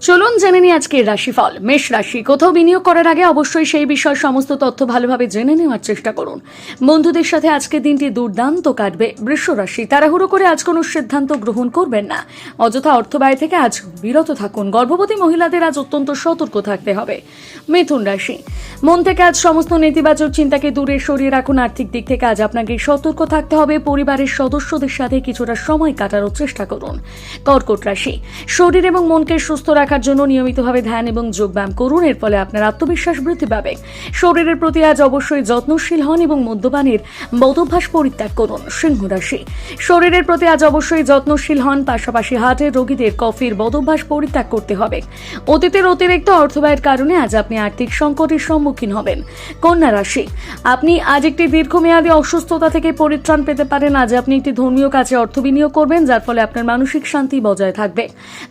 চলুন জেনে নিই আজকের রাশিফল। মেষ রাশি, কোথাও বিনিয়োগ করার আগে অবশ্যই সেই বিষয়ে সমস্ত তথ্য ভালোভাবে জেনে নেওয়ার চেষ্টা করুন। বন্ধুদের সাথে আজকের দিনটি দুর্দান্ত কাটবে। বৃষ রাশি, তাড়াহুড়ো করে আজ কোনো সিদ্ধান্ত গ্রহণ করবেন না। অযথা অর্থ ব্যয় থেকে আজ বিরত থাকুন। গর্ভবতী মহিলাদের আজ অত্যন্ত সতর্ক থাকতে হবে। মিথুন রাশি, মন থেকে আজ সমস্ত নেতিবাচক চিন্তাকে দূরে সরিয়ে রাখুন। আর্থিক দিক থেকে আজ আপনাকে সতর্ক থাকতে হবে। পরিবারের সদস্যদের সাথে কিছুটা সময় কাটানোর চেষ্টা করুন। কর্কট রাশি, শরীর এবং মনকে সুস্থ রাখার জন্য নিয়মিতভাবে ধ্যান এবং যোগব্যায়াম করুন। এর ফলে আপনার আত্মবিশ্বাস বৃদ্ধি পাবে। শরীরের প্রতি আজ অবশ্যই যত্নশীল হন এবং মদ্যপানের বদভ্যাস পরিত্যাগ করুন। সিংহ রাশি, শরীরের প্রতি আজ অবশ্যই যত্নশীল হন। পাশাপাশি হার্টের রোগীদের কফির বদভ্যাস পরিত্যাগ করতে হবে। অতীতের অতিরিক্ত অর্থব্যয়ের কারণে আজ আপনি আর্থিক সংকটের সম্মুখীন হবেন। কন্যা রাশি, আপনি আজ একটি দীর্ঘমেয়াদী অসুস্থতা থেকে পরিত্রাণ পেতে পারেন। আজ আপনি একটি ধর্মীয় কাজে অর্থ বিনিয়োগ করবেন, যার ফলে আপনার মানসিক শান্তি বজায় থাকবে।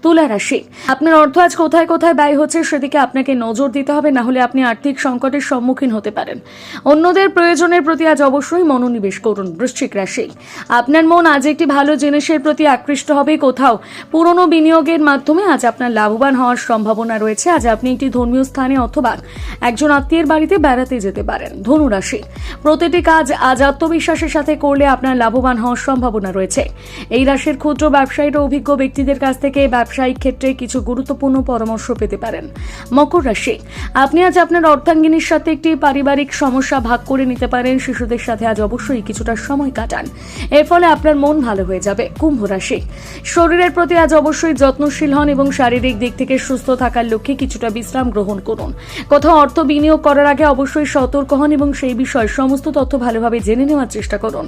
তুলা রাশি, আপনার অর্থ আজ কোথায় কোথায় ব্যয় হচ্ছে সেদিকে আপনাকে নজর দিতে হবে, না হলে আপনি আর্থিক সংকটের সম্মুখীন হতে পারেন। অন্যদের প্রয়োজনের প্রতি আজ অবশ্যই মনোনিবেশ করুন। বৃশ্চিক রাশি, আপনার মন আজ একটি ভালো জিনিসের প্রতি আকৃষ্ট হবে। কোথাও পুরনো বিনিয়োগের মাধ্যমে আজ আপনার লাভবান হওয়ার সম্ভাবনা রয়েছে। আজ আপনি একটি ধর্মীয় স্থানে অথবা একজন আত্মীয়ের বাড়িতে বেড়াতে যেতে পারেন। ধনু রাশি, প্রতিটি কাজ আজ আত্মবিশ্বাসের সাথে করলে আপনার লাভবান হওয়ার সম্ভাবনা রয়েছে। এই রাশির ক্ষুদ্র ব্যবসায়ীরা অভিজ্ঞ ব্যক্তিদের কাছ থেকে ব্যবসায়িক ক্ষেত্রে কিছু গুরুত্বপূর্ণ পরামর্শ পেতে পারেন। মকর রাশি, আপনি আজ আপনার অর্থাঙ্গিনীর সাথে একটি পারিবারিক সমস্যা ভাগ করে নিতে পারেন। শিশুদের সাথে আজ অবশ্যই কিছুটা সময় কাটান, এর ফলে আপনার মন ভালো হয়ে যাবে। কুম্ভ রাশি, শরীরের প্রতি আজ অবশ্যই যত্নশীল হন এবং শারীরিক দিক থেকে সুস্থ থাকার লক্ষ্যে কিছুটা বিশ্রাম গ্রহণ করুন। কোথাও অর্থ বিনিয়োগ করার আগে অবশ্যই সতর্ক হন এবং সেই বিষয়ে সমস্ত তথ্য ভালোভাবে জেনে নেওয়ার চেষ্টা করুন।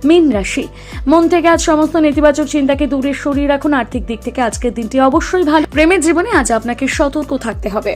মীন রাশি, মন থেকে আজ সমস্ত নেতিবাচক চিন্তাকে দূরে সরিয়ে রাখুন। আর্থিক দিক থেকে আজকের দিনটি অবশ্যই ভালো। প্রেমের জীবনে আজ আপনাকে সতর্ক থাকতে হবে।